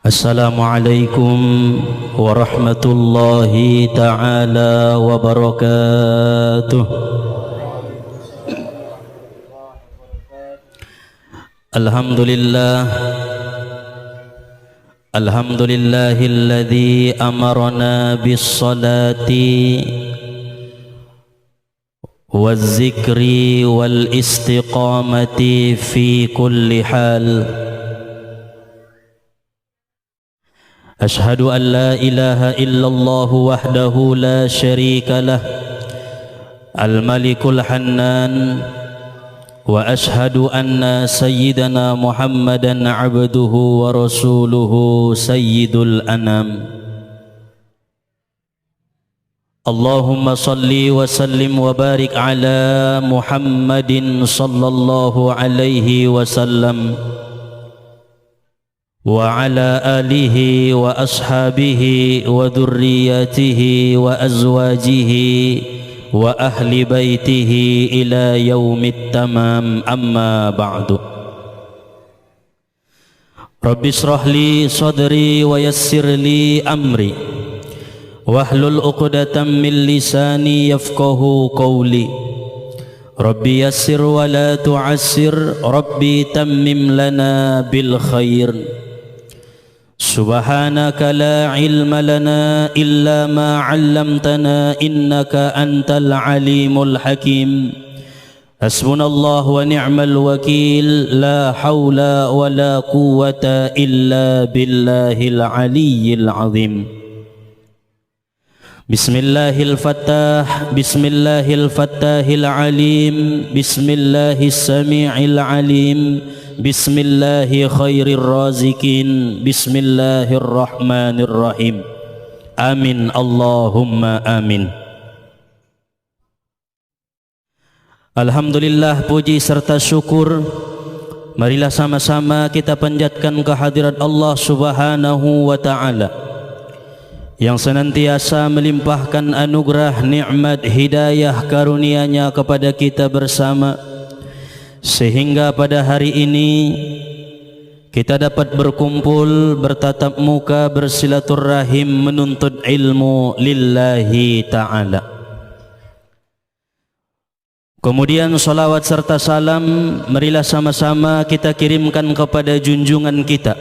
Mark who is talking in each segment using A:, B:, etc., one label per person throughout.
A: Assalamualaikum warahmatullahi ta'ala wabarakatuh. Alhamdulillahilladzi amarna bis-salati waz-zikri wal-istiqamati fi kulli hal. Ashhadu an la ilaha illallah wahdahu la syarika lah al-malikul hannan wa ashhadu anna sayyidana Muhammadan abduhu wa rasuluhu sayyidul anam. Allahumma salli wa sallim wa barik ala Muhammadin sallallahu alaihi wasallam wa ala alihi wa ashabihi wa dhurriyyatihi wa azwajihi wa ahli baitihi ila yaumit tamam, amma ba'du. Rabbi shrah li sadri wa yassir li amri wahlul 'uqdatam min lisani yafqahu qawli. Rabbi yassir wa la tu'assir, Rabbi tammim lana bil khair. Subhanaka la ilma lana illa ma 'allamtana innaka antal alimul hakim. Hasbunallahu wa ni'mal wakil, la haula wa la quwwata illa billahil aliyyil azim. Bismillahil fattah, bismillahil fattahil alim, bismillahis sami'il alim, bismillahi khairir razikin, bismillahirrahmanirrahim. Amin Allahumma amin. Alhamdulillah, puji serta syukur marilah sama-sama kita panjatkan kehadirat Allah Subhanahu wa ta'ala yang senantiasa melimpahkan anugerah, nikmat, hidayah, karunia-Nya kepada kita bersama, sehingga pada hari ini kita dapat berkumpul, bertatap muka, bersilaturahim, menuntut ilmu lillahi ta'ala. Kemudian salawat serta salam marilah sama-sama kita kirimkan kepada junjungan kita,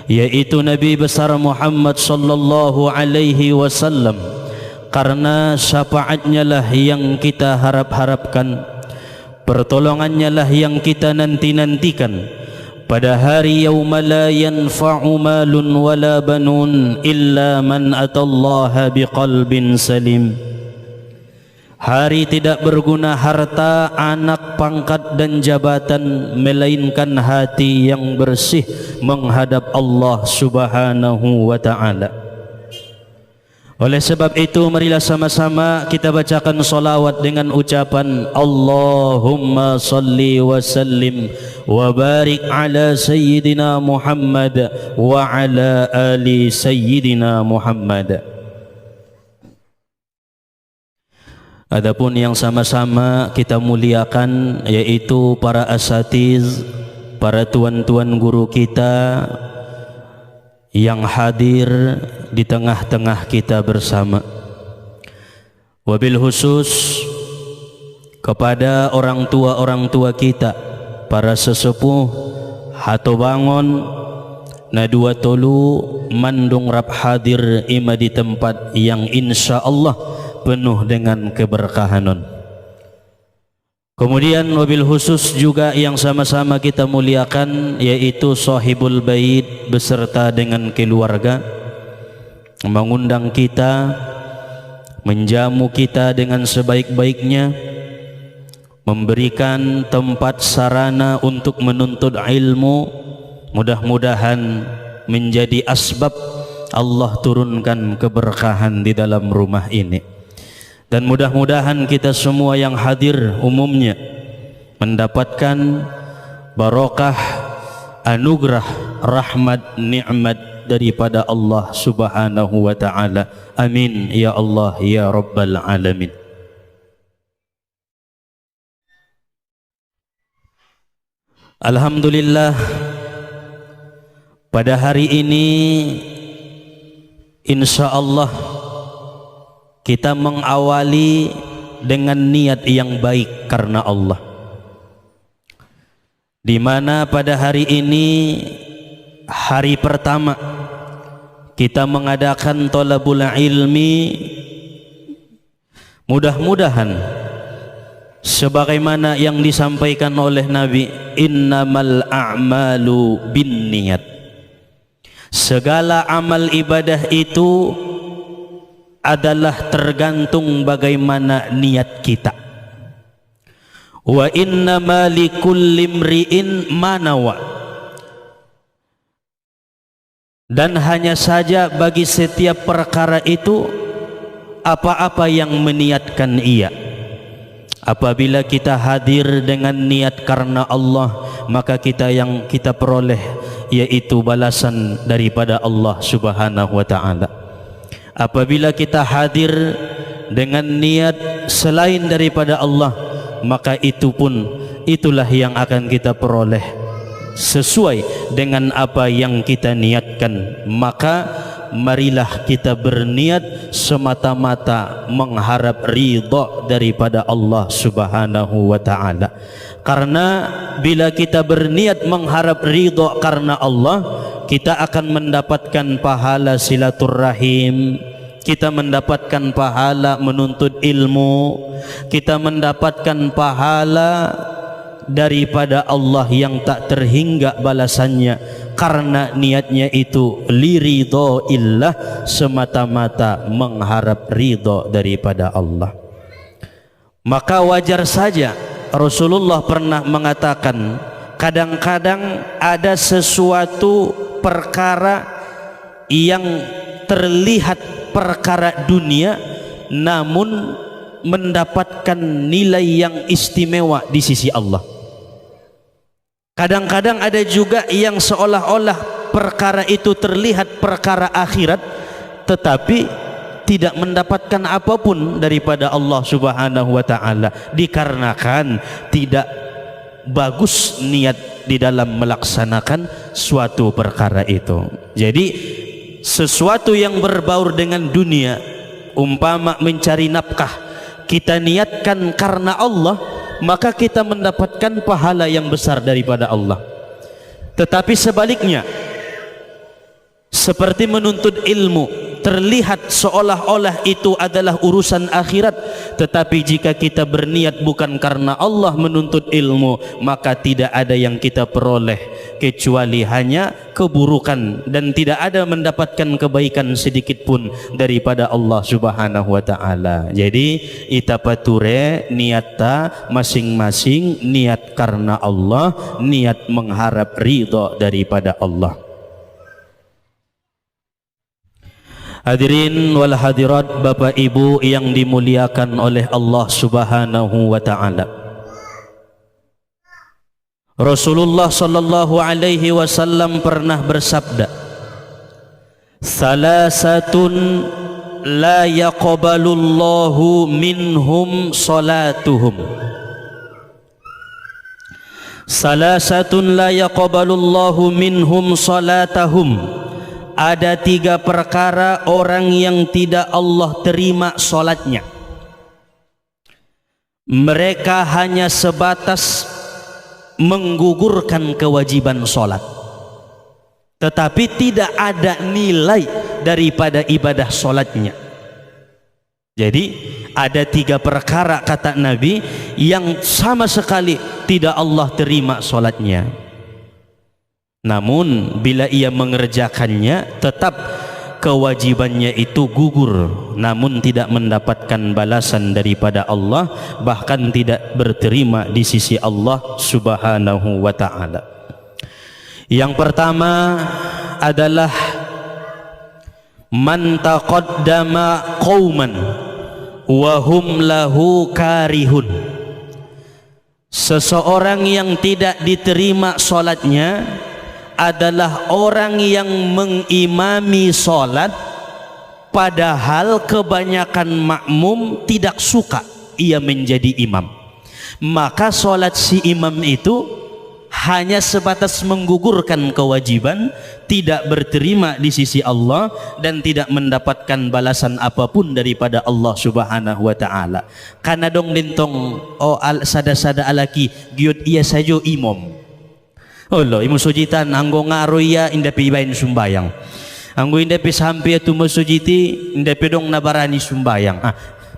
A: yaitu Nabi besar Muhammad sallallahu alaihi wasallam, karena syafaatnya lah yang kita harap-harapkan, pertolongannya lah yang kita nanti-nantikan pada hari yauma la yanfa'u malun wala banun illa man atallaha biqalbin salim. Hari tidak berguna harta, anak, pangkat dan jabatan, melainkan hati yang bersih menghadap Allah Subhanahu wa ta'ala. Oleh sebab itu marilah sama-sama kita bacakan salawat dengan ucapan Allahumma salli wa sallim wa barik ala sayyidina Muhammad wa ala ali sayyidina Muhammad. Adapun yang sama-sama kita muliakan yaitu para asatiz, para tuan-tuan guru kita yang hadir di tengah-tengah kita bersama. Wabil khusus kepada orang tua kita, para sesepuh hatobangon nadua tolu mandung rap hadir ima di tempat yang insya Allah penuh dengan keberkahanan. Kemudian wabil khusus juga yang sama-sama kita muliakan yaitu sahibul bait beserta dengan keluarga, mengundang kita, menjamu kita dengan sebaik-baiknya, memberikan tempat sarana untuk menuntut ilmu. Mudah-mudahan menjadi asbab Allah turunkan keberkahan di dalam rumah ini. Dan mudah-mudahan kita semua yang hadir umumnya mendapatkan barokah, anugerah, rahmat, nikmat daripada Allah Subhanahu wa ta'ala. Amin ya Allah ya Rabbal alamin. Alhamdulillah, Pada hari ini insya Allah kita mengawali dengan niat yang baik karena Allah, di mana pada hari ini hari pertama kita mengadakan thalabul ilmi. Mudah-mudahan sebagaimana yang disampaikan oleh Nabi, innamal a'malu binniyat, segala amal ibadah itu adalah tergantung bagaimana niat kita. Wa innama likulli imri'in ma nawa, dan hanya saja bagi setiap perkara itu apa-apa yang meniatkan ia. Apabila kita hadir dengan niat karena Allah, maka yang kita peroleh yaitu balasan daripada Allah Subhanahu wa ta'ala. Apabila kita hadir dengan niat selain daripada Allah, maka itulah yang akan kita peroleh sesuai dengan apa yang kita niatkan. Maka marilah kita berniat semata-mata mengharap ridha daripada Allah Subhanahu wa ta'ala. Karena bila kita berniat mengharap ridha karena Allah, kita akan mendapatkan pahala silaturrahim, kita mendapatkan pahala menuntut ilmu, kita mendapatkan pahala daripada Allah yang tak terhingga balasannya, karena niatnya itu liridho illah, semata-mata mengharap ridho daripada Allah. Maka wajar saja Rasulullah pernah mengatakan, kadang-kadang ada sesuatu perkara yang terlihat perkara dunia namun mendapatkan nilai yang istimewa di sisi Allah. Kadang-kadang ada juga yang seolah-olah perkara itu terlihat perkara akhirat, tetapi tidak mendapatkan apapun daripada Allah Subhanahu wa ta'ala, dikarenakan tidak bagus niat di dalam melaksanakan suatu perkara itu. Jadi sesuatu yang berbaur dengan dunia, umpama mencari nafkah, kita niatkan karena Allah, maka kita mendapatkan pahala yang besar daripada Allah. Tetapi sebaliknya, seperti menuntut ilmu, terlihat seolah-olah itu adalah urusan akhirat, tetapi jika kita berniat bukan karena Allah menuntut ilmu, maka tidak ada yang kita peroleh kecuali hanya keburukan, dan tidak ada mendapatkan kebaikan sedikit pun daripada Allah Subhanahu wa ta'ala. Jadi itapature niata masing-masing, niat karena Allah, niat mengharap ridha daripada Allah. Hadirin wal hadirat, Bapak Ibu yang dimuliakan oleh Allah Subhanahu wa ta'ala, Rasulullah sallallahu alaihi wasallam pernah bersabda, salasatun la yaqbalullahu minhum salatuhum, salasatun la yaqbalullahu minhum salatahum. Ada 3 perkara orang yang tidak Allah terima solatnya. Mereka hanya sebatas menggugurkan kewajiban solat, tetapi tidak ada nilai daripada ibadah solatnya. Jadi ada 3 perkara, kata Nabi, yang sama sekali tidak Allah terima solatnya. Namun bila ia mengerjakannya, tetap kewajibannya itu gugur, namun tidak mendapatkan balasan daripada Allah, bahkan tidak berterima di sisi Allah Subhanahu wa ta'ala. Yang pertama adalah man taqaddama qauman wa hum lahu karihun. Seseorang yang tidak diterima solatnya adalah orang yang mengimami solat, padahal kebanyakan makmum tidak suka ia menjadi imam. Maka solat si imam itu hanya sebatas menggugurkan kewajiban, tidak berterima di sisi Allah dan tidak mendapatkan balasan apapun daripada Allah Subhanahu wa taala. Karena dong lintong sada-sada alaki giut ia saja imam. Allah imu sujitan anggo ngaroya inda pibain sumbayang. Anggo inda pi sampai tu masujiti inda pedong nabarani sumbayang.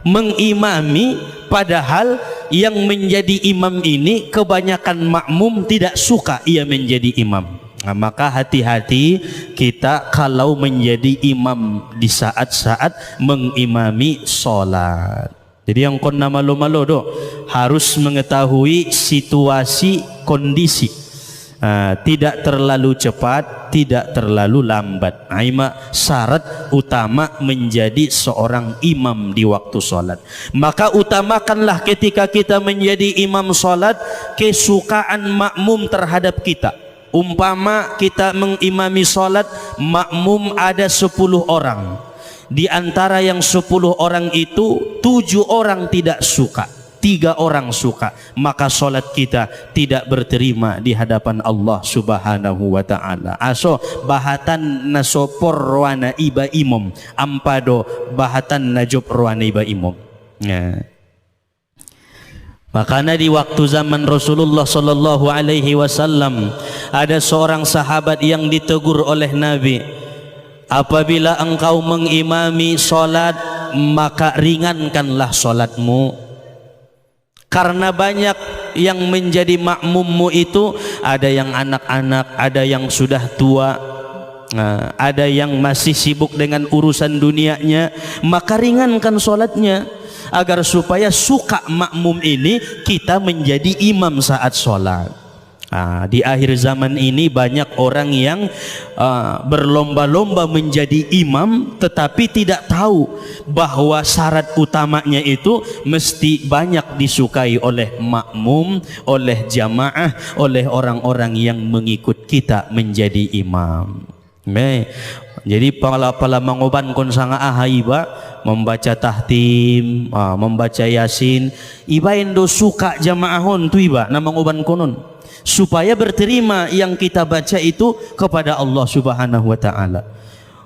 A: Mengimami padahal yang menjadi imam ini kebanyakan makmum tidak suka ia menjadi imam. Nah, maka hati-hati kita kalau menjadi imam di saat-saat mengimami sholat. Jadi yang kona malu-malu do harus mengetahui situasi kondisi. Tidak terlalu cepat, tidak terlalu lambat. Nah, syarat utama menjadi seorang imam di waktu sholat. Maka utamakanlah ketika kita menjadi imam sholat kesukaan makmum terhadap kita. Umpama kita mengimami sholat, makmum ada 10 orang. Di antara yang 10 orang itu 7 orang tidak suka, 3 orang suka, maka solat kita tidak berterima di hadapan Allah Subhanahu wa taala. Aso bahatan nasopor roana iba imam, ampado bahatan najob roana iba imam. Ya. Makanya di waktu zaman Rasulullah sallallahu alaihi wasallam ada seorang sahabat yang ditegur oleh Nabi, apabila engkau mengimami solat maka ringankanlah solatmu. Karena banyak yang menjadi makmummu itu ada yang anak-anak, ada yang sudah tua, ada yang masih sibuk dengan urusan dunianya, maka ringankan sholatnya agar supaya suka makmum ini kita menjadi imam saat sholat. Di akhir zaman ini banyak orang yang berlomba-lomba menjadi imam tetapi tidak tahu bahwa syarat utamanya itu mesti banyak disukai oleh makmum, oleh jamaah, oleh orang-orang yang mengikut kita menjadi imam. Jadi pala mangoban kon sanga ahaiba membaca tahtim, membaca yasin, iba endo suka jamaahon tu iba na mangoban konon supaya berterima yang kita baca itu kepada Allah Subhanahu wa taala.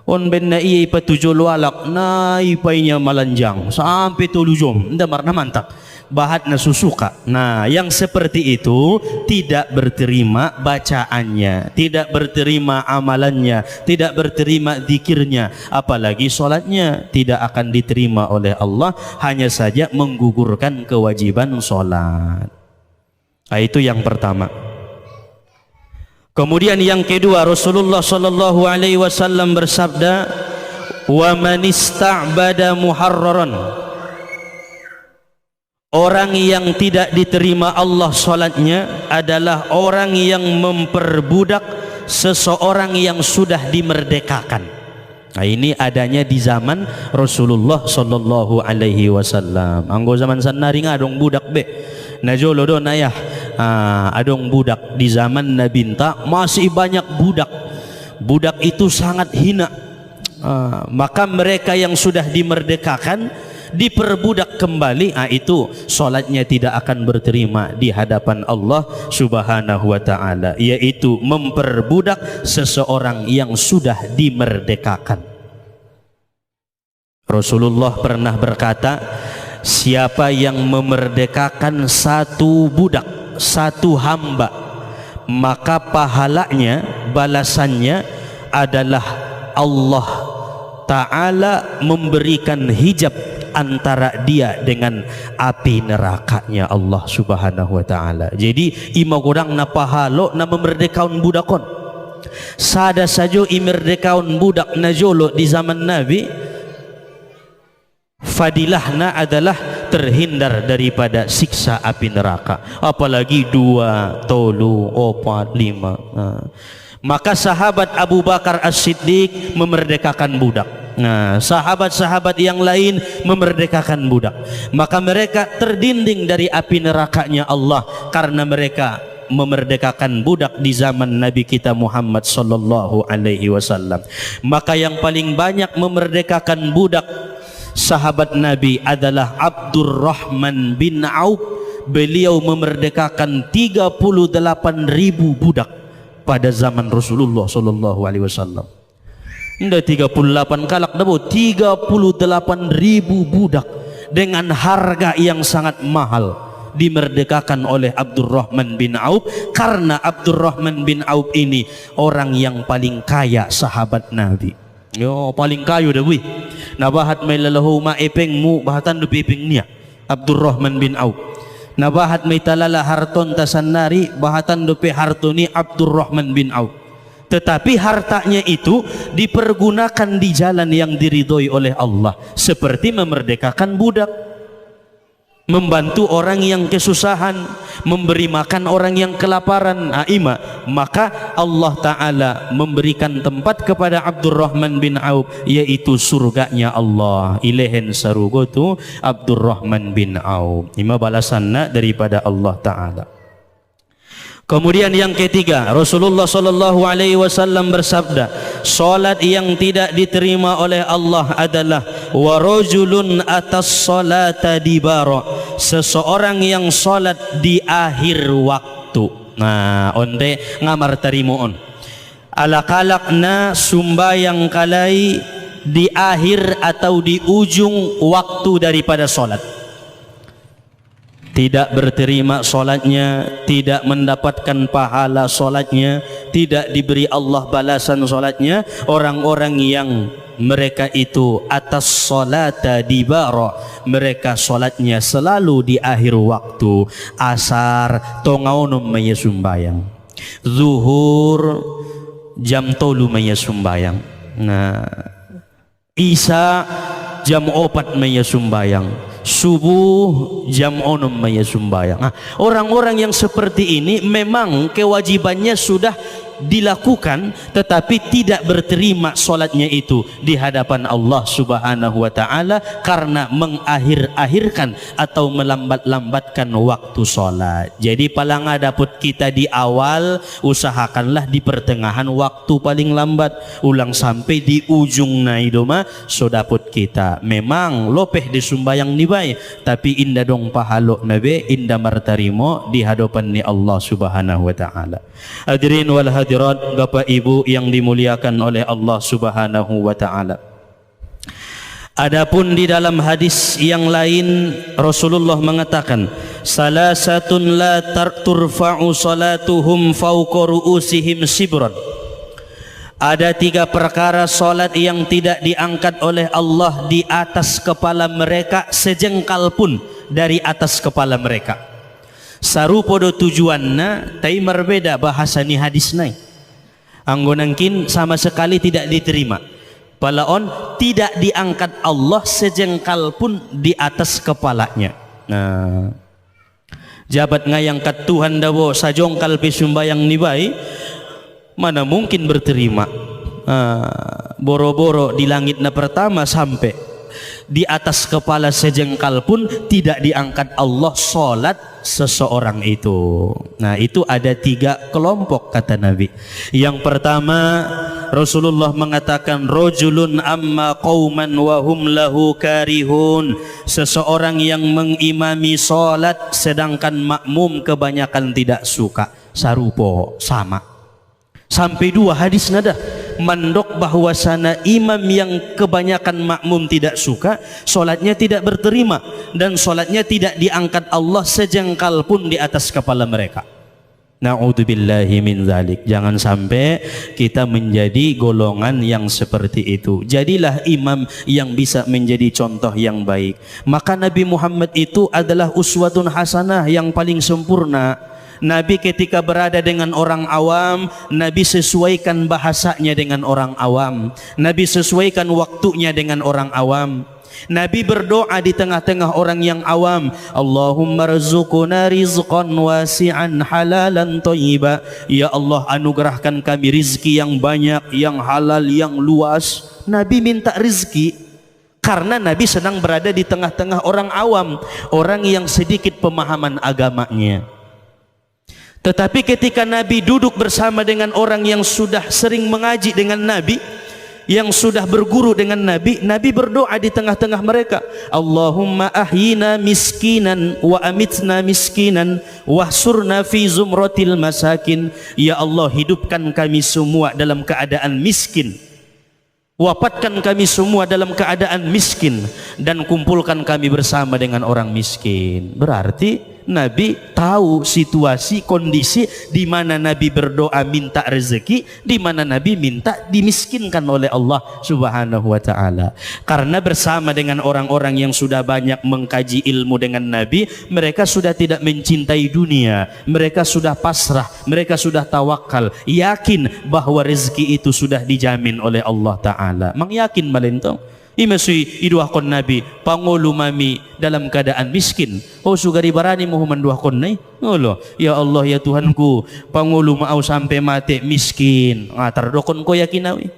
A: On benna iya ipa tujuh lualak na ipainya malanjang sampai tulujum nda marna mantap bahat na susuka. Nah, yang seperti itu tidak berterima bacaannya, tidak berterima amalannya, tidak berterima zikirnya, apalagi sholatnya tidak akan diterima oleh Allah, hanya saja menggugurkan kewajiban sholat. Itu yang pertama. Kemudian yang kedua, Rasulullah sallallahu alaihi wasallam bersabda, "Wa man ista'bada muharraran." Orang yang tidak diterima Allah salatnya adalah orang yang memperbudak seseorang yang sudah dimerdekakan. Nah, ini adanya di zaman Rasulullah sallallahu alaihi wasallam. Anggo zaman sanari ngadong budak be. Najolo do nayah adong budak di zaman Nabi masih banyak budak itu sangat hina. Maka mereka yang sudah dimerdekakan diperbudak kembali, itu solatnya tidak akan berterima di hadapan Allah Subhanahu wa taala, yaitu memperbudak seseorang yang sudah dimerdekakan. Rasulullah pernah berkata, siapa yang memerdekakan satu budak, satu hamba, maka pahalanya, balasannya adalah Allah Ta'ala memberikan hijab antara dia dengan api nerakanya Allah Subhanahu wa taala. Jadi ima kurang na pahalo na memerdekaun budakon. Sada sajo imerdekaun budak na jolo di zaman Nabi, fadilahna adalah terhindar daripada siksa api neraka, apalagi 2, 3, 4, 5. Maka sahabat Abu Bakar As-Siddiq memerdekakan budak. Nah, sahabat-sahabat yang lain memerdekakan budak. Maka mereka terdinding dari api nerakanya Allah karena mereka memerdekakan budak di zaman Nabi kita Muhammad sallallahu alaihi wasallam. Maka yang paling banyak memerdekakan budak sahabat Nabi adalah Abdurrahman bin Auf beliau memerdekakan 38.000 budak pada zaman Rasulullah sallallahu alaihi wasallam. Nda 38 kalak dabo, 38.000 budak dengan harga yang sangat mahal dimerdekakan oleh Abdurrahman bin Auf, karena Abdurrahman bin Auf ini orang yang paling kaya sahabat Nabi. Yo paling kayu dah wih. Nabahat may lalahu ma epeng mu bahatan du piping niya Abdurrahman bin Auf. Nabahat may talala harton tasanari bahatan du pe hartoni Abdurrahman bin Auf. Tetapi hartanya itu dipergunakan di jalan yang diridhoi oleh Allah, seperti memerdekakan budak, membantu orang yang kesusahan, memberi makan orang yang kelaparan. Maka Allah Ta'ala memberikan tempat kepada Abdurrahman bin Auf, yaitu surganya Allah. Ilehen sarugotu Abdurrahman bin Auf. Ima balasanna daripada Allah Ta'ala. Kemudian yang ketiga, Rasulullah sallallahu alaihi wasallam bersabda, salat yang tidak diterima oleh Allah adalah wa rajulun atas salata dibara, seseorang yang salat di akhir waktu. Nah, onde ngamar tarimuon. Alakalakna sumbayang kalai di akhir atau di ujung waktu daripada salat. Tidak berterima solatnya, tidak mendapatkan pahala solatnya, tidak diberi Allah balasan solatnya. Orang-orang yang mereka itu atas solata dibara, mereka solatnya selalu di akhir waktu. Asar tongaunum maya sumbayang, zuhur jam 3 maya sumbayang, nah Isya jam 4 maya sumbayang, subuh jam 6 maya sumbayang. Orang-orang yang seperti ini memang kewajibannya sudah dilakukan, tetapi tidak berterima solatnya itu di hadapan Allah Subhanahu wa Ta'ala karena mengakhir-akhirkan atau melambat-lambatkan waktu solat. Jadi paling dapet kita di awal, usahakanlah di pertengahan waktu paling lambat, ulang sampai di ujung naidoma so dapet kita. Memang lopeh di sumbayang ni bay, tapi indah dong pahalo nabe, indah martarimo di hadapan ni Allah Subhanahu wa Ta'ala. Hadirin wal hadirat, Bapak Ibu yang dimuliakan oleh Allah Subhanahu wa Ta'ala. Adapun di dalam hadis yang lain Rasulullah mengatakan, salasatun la turfa'u salatuhum fawqa ru'usihim sibran. Ada 3 perkara solat yang tidak diangkat oleh Allah di atas kepala mereka sejengkal pun dari atas kepala mereka. Sarupodo tujuanna tai berbeda bahasa ni hadis nai. Anggonangkin sama sekali tidak diterima. Palaon tidak diangkat Allah sejengkal pun di atas kepalanya. Nah, jabat ngayangkat Tuhan dawo sajongkal pisumbayang nibai, mana mungkin berterima. Boro-boro di langit na pertama sampai di atas kepala sejengkal pun tidak diangkat Allah solat seseorang itu. Nah, itu ada 3 kelompok kata Nabi. Yang pertama, Rasulullah mengatakan rajulun amma qauman wa hum lahu karihun, seseorang yang mengimami solat sedangkan makmum kebanyakan tidak suka. Sarupo sama. Sampai 2 hadis nada mandok bahwasana imam yang kebanyakan makmum tidak suka, solatnya tidak berterima dan solatnya tidak diangkat Allah sejengkal pun di atas kepala mereka. Na'udzubillahi min dzalik. Jangan sampai kita menjadi golongan yang seperti itu. Jadilah imam yang bisa menjadi contoh yang baik. Maka Nabi Muhammad itu adalah uswatun hasanah yang paling sempurna. Nabi ketika berada dengan orang awam, Nabi sesuaikan bahasanya dengan orang awam. Nabi sesuaikan waktunya dengan orang awam. Nabi berdoa di tengah-tengah orang yang awam, Allahumma rzuqna rizqan wasi'an halalan thayyiba. Ya Allah, anugerahkan kami rizki yang banyak, yang halal, yang luas. Nabi minta rizki karena Nabi sedang berada di tengah-tengah orang awam, orang yang sedikit pemahaman agamanya. Tetapi ketika Nabi duduk bersama dengan orang yang sudah sering mengaji dengan Nabi, yang sudah berguru dengan Nabi, Nabi berdoa di tengah-tengah mereka, Allahumma ahyina miskinan wa amitna miskinan wahsurna fi zumratil masakin. Ya Allah, hidupkan kami semua dalam keadaan miskin, wafatkan kami semua dalam keadaan miskin, dan kumpulkan kami bersama dengan orang miskin. Berarti Nabi tahu situasi, kondisi di mana Nabi berdoa minta rezeki, di mana Nabi minta dimiskinkan oleh Allah Subhanahu wa taala. Karena bersama dengan orang-orang yang sudah banyak mengkaji ilmu dengan Nabi, mereka sudah tidak mencintai dunia, mereka sudah pasrah, mereka sudah tawakal, yakin bahwa rezeki itu sudah dijamin oleh Allah taala. Mang yakin malentong imasi iduahkon Nabi pangulu mami dalam keadaan miskin. Oh sugari barani mo humanduahkon nai. Ngolo, ya Allah ya Tuhanku, pangulu mau sampai mati miskin. Tardokon ko yakinawi.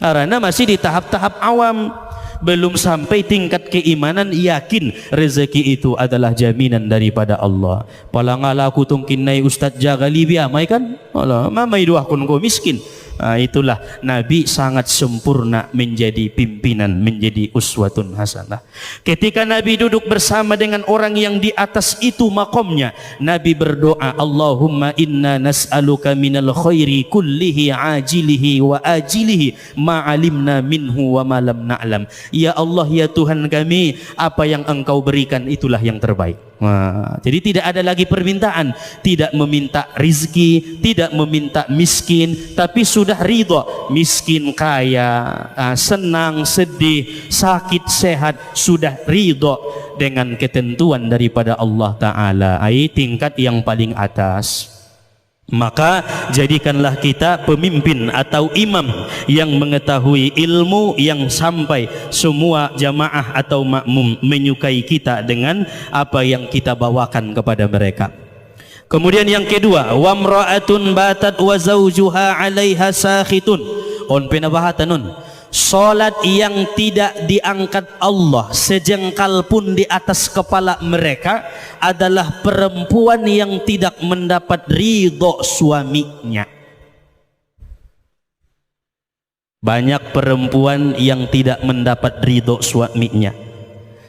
A: Karena masih di tahap-tahap awam, belum sampai tingkat keimanan yakin rezeki itu adalah jaminan daripada Allah. Palangala aku tungkin nai Ustadz jaga libya mai kan? Allah, mama iduahkon ko miskin. Itulah Nabi sangat sempurna menjadi pimpinan, menjadi uswatun hasanah. Ketika Nabi duduk bersama dengan orang yang di atas itu makomnya, Nabi berdoa, Allahumma inna nas'aluka minal khairi kullihi ajilihi wa ajilihi ma'alimna minhu wa malam na'lam. Ya Allah ya Tuhan kami, apa yang Engkau berikan itulah yang terbaik. Jadi tidak ada lagi permintaan, tidak meminta rizki, tidak meminta miskin, tapi sudah ridho, miskin kaya, senang sedih, sakit sehat, sudah ridho dengan ketentuan daripada Allah Ta'ala. Tingkat yang paling atas. Maka jadikanlah kita pemimpin atau imam yang mengetahui ilmu, yang sampai semua jamaah atau makmum menyukai kita dengan apa yang kita bawakan kepada mereka. Kemudian yang kedua, wamra'atun batat wa zawjuha 'alaiha sakhitun. On penabahatanun. Salat yang tidak diangkat Allah sejengkal pun di atas kepala mereka adalah perempuan yang tidak mendapat ridho suaminya. Banyak perempuan yang tidak mendapat ridho suaminya.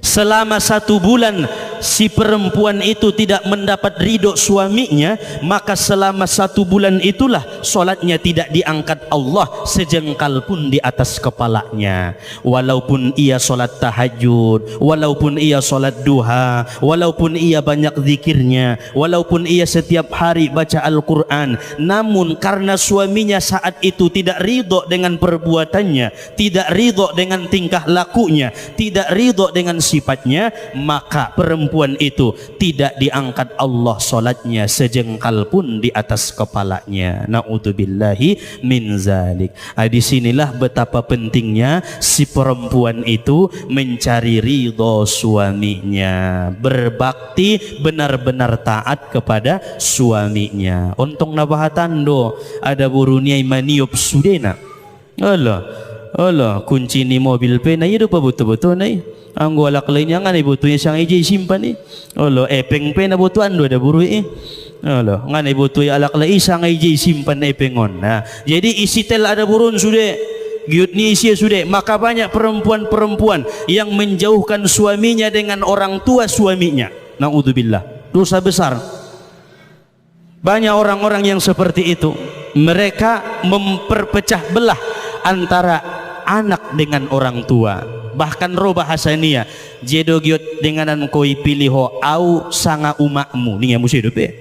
A: Selama 1 bulan si perempuan itu tidak mendapat ridho suaminya, maka selama 1 bulan itulah solatnya tidak diangkat Allah sejengkal pun di atas kepalanya. Walaupun ia solat tahajud, walaupun ia solat duha, walaupun ia banyak zikirnya, walaupun ia setiap hari baca Al-Quran, namun karena suaminya saat itu tidak ridho dengan perbuatannya, tidak ridho dengan tingkah lakunya, tidak ridho dengan sifatnya, maka perempuan itu tidak diangkat Allah solatnya sejengkal pun di atas kepalanya. Na'udzubillahi min zalik. Disinilah betapa pentingnya si perempuan itu mencari ridho suaminya, berbakti benar-benar taat kepada suaminya. Ontong nabahatan do ada burunia maniop sudena. Allah kunci ni mobil pe na yedo pa betul-betul na ang walak lainnya nga na butuhnya siyang ijay simpan Allah epeng pe na butuan do ada buru Allah nga na butuh alak lai isang ijay simpan epengon. Nah jadi isitel ada burun sudah giut ni isi sudah. Maka banyak perempuan-perempuan yang menjauhkan suaminya dengan orang tua suaminya. Na'udzubillah, dosa besar. Banyak orang-orang yang seperti itu. Mereka memperpecah belah antara anak dengan orang tua. Bahkan roh bahasanya jedo giot denganan koi piliho au sanga umakmu nih yang mesti hidup ya.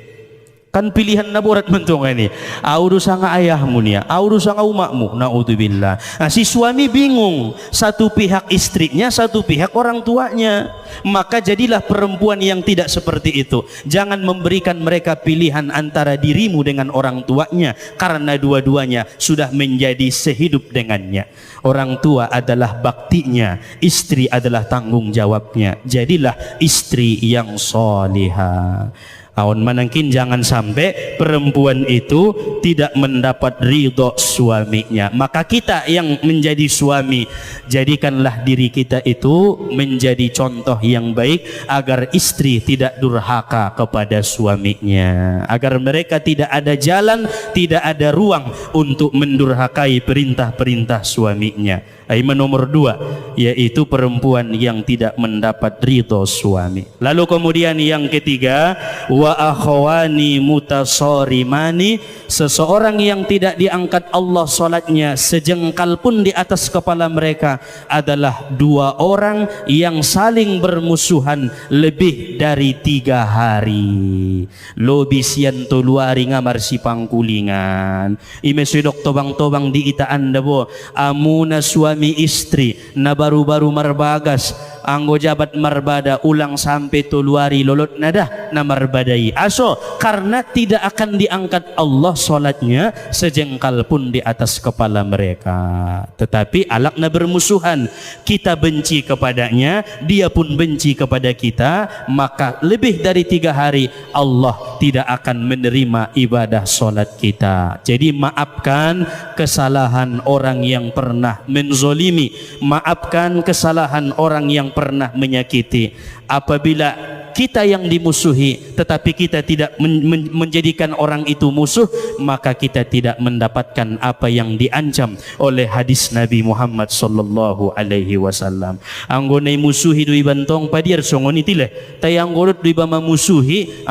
A: Kan pilihan naborat mentung ini. Au do sanga ayahmu nih, au do sanga umakmu. Naudzubillah. Nah, si suami bingung, satu pihak istrinya, satu pihak orang tuanya. Maka jadilah perempuan yang tidak seperti itu. Jangan memberikan mereka pilihan antara dirimu dengan orang tuanya, karena dua-duanya sudah menjadi sehidup dengannya. Orang tua adalah baktinya, istri adalah tanggung jawabnya. Jadilah istri yang solihah. Awan manangkin jangan sampai perempuan itu tidak mendapat ridho suaminya. Maka kita yang menjadi suami, jadikanlah diri kita itu menjadi contoh yang baik agar istri tidak durhaka kepada suaminya, agar mereka tidak ada jalan, tidak ada ruang untuk mendurhakai perintah-perintah suaminya. Nomor 2 yaitu perempuan yang tidak mendapat ridho suami. Lalu kemudian yang ketiga, wa akhwani mutasarimani, seseorang yang tidak diangkat Allah salatnya sejengkal pun di atas kepala mereka adalah 2 orang yang saling bermusuhan lebih dari 3 hari. Lo bisian tuluari ngamar si pangkulingan ime sedok tobang-tobang di ita anda bo amuna suami istri na baru-baru marbagas anggo jabat marbada ulang sampai tuluari lolot nadah na marbadai aso karena tidak akan diangkat Allah solatnya sejengkal pun di atas kepala mereka. Tetapi alakna bermusuhan, kita benci kepadanya, dia pun benci kepada kita, maka lebih dari 3 hari Allah tidak akan menerima ibadah solat kita. Jadi maafkan kesalahan orang yang pernah menzolimi, maafkan kesalahan orang yang pernah menyakiti. Apabila kita yang dimusuhi tetapi kita tidak menjadikan orang itu musuh, maka kita tidak mendapatkan apa yang diancam oleh hadis Nabi Muhammad sallallahu alaihi wasallam. Anggonai musuhi dui bantong padir songoni tile tayang gorot dui bama musuhi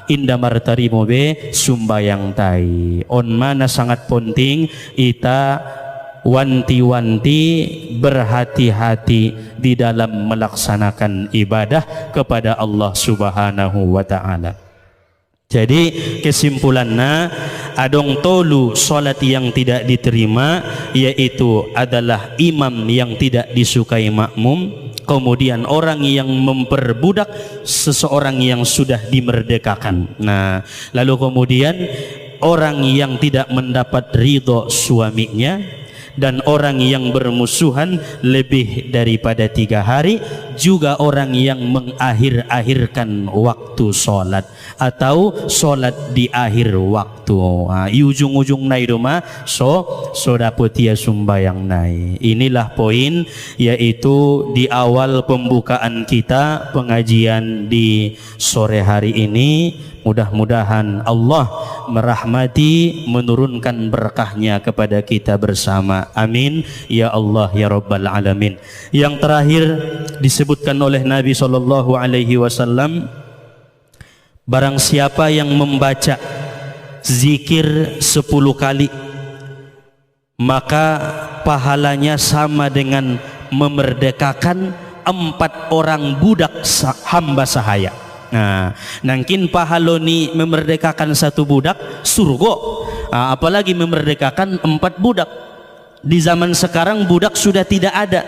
A: inda martarimo be sumbayang tai. On mana sangat penting ita wanti-wanti berhati-hati di dalam melaksanakan ibadah kepada Allah Subhanahu wa ta'ala. Jadi kesimpulannya adong tolu solat yang tidak diterima, yaitu adalah imam yang tidak disukai makmum, kemudian orang yang memperbudak seseorang yang sudah dimerdekakan. Nah, lalu kemudian orang yang tidak mendapat ridho suaminya, dan orang yang bermusuhan lebih daripada 3 hari, juga orang yang mengakhir-akhirkan waktu solat atau solat di akhir waktu. Ujung-ujung nai rumah so dapet ya sumbayang nai. Inilah poin, yaitu di awal pembukaan kita pengajian di sore hari ini. Mudah-mudahan Allah merahmati, menurunkan berkahnya kepada kita bersama. Amin ya Allah ya Rabbal Alamin. Yang terakhir disebutkan oleh Nabi sallallahu alaihi wasallam, barang siapa yang membaca zikir 10 kali, maka pahalanya sama dengan memerdekakan 4 orang budak hamba sahaya. Nah, nangkin pahaloni memerdekakan 1 budak surga, apalagi memerdekakan 4 budak. Di zaman sekarang budak sudah tidak ada.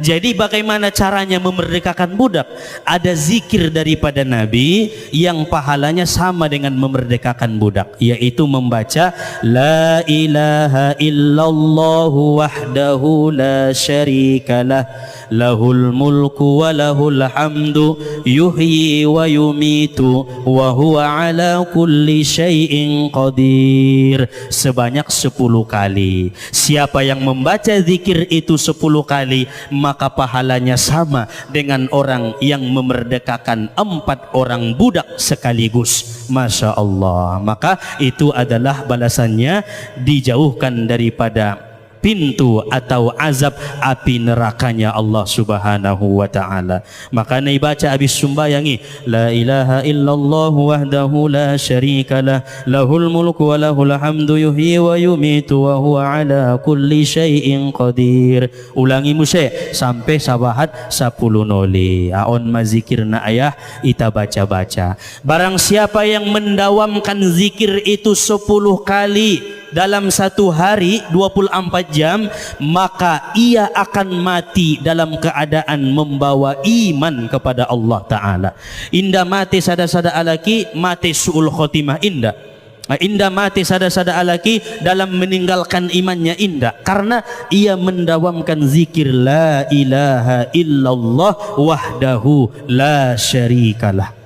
A: Jadi bagaimana caranya memerdekakan budak? Ada zikir daripada Nabi yang pahalanya sama dengan memerdekakan budak, yaitu membaca La ilaha illallah wahdahu la syarikalah lahul mulku wa lahul hamdu yuhyi wa yumitu wa huwa ala kulli syai'in qadir, sebanyak 10 kali. Siapa yang membaca zikir itu 10 kali, maka pahalanya sama dengan orang yang memerdekakan 4 orang budak sekaligus. Masya Allah. Maka itu adalah balasannya, dijauhkan daripada pintu atau azab api nerakanya Allah Subhanahu wa ta'ala. Maka baca habis sumbayangi La ilaha illallah wahdahu la syarikalah lahul mulku wa lahul hamdu yuhyi wa yumitu wa huwa ala kulli syai'in qadir. Ulangi musye sampai sabahat 10 noli. Aon mazikirna ayah ita baca-baca. Barang siapa yang mendawamkan zikir itu 10 kali dalam 1 hari 24 jam, maka ia akan mati dalam keadaan membawa iman kepada Allah Ta'ala. Indah mati sada-sada alaki mati su'ul khotimah indah. Indah mati sada-sada alaki dalam meninggalkan imannya indah, karena ia mendawamkan zikir La ilaha illallah wahdahu la syarikalah.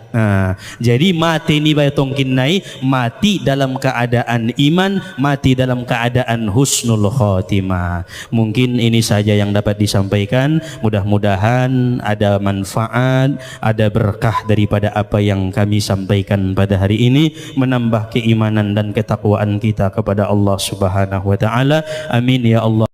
A: Jadi mati ni bayatong kinai, mati dalam keadaan iman, mati dalam keadaan husnul khotimah. Mungkin ini saja yang dapat disampaikan. Mudah-mudahan ada manfaat, ada berkah daripada apa yang kami sampaikan pada hari ini, menambah keimanan dan ketakwaan kita kepada Allah Subhanahu wa taala. Amin ya Allah.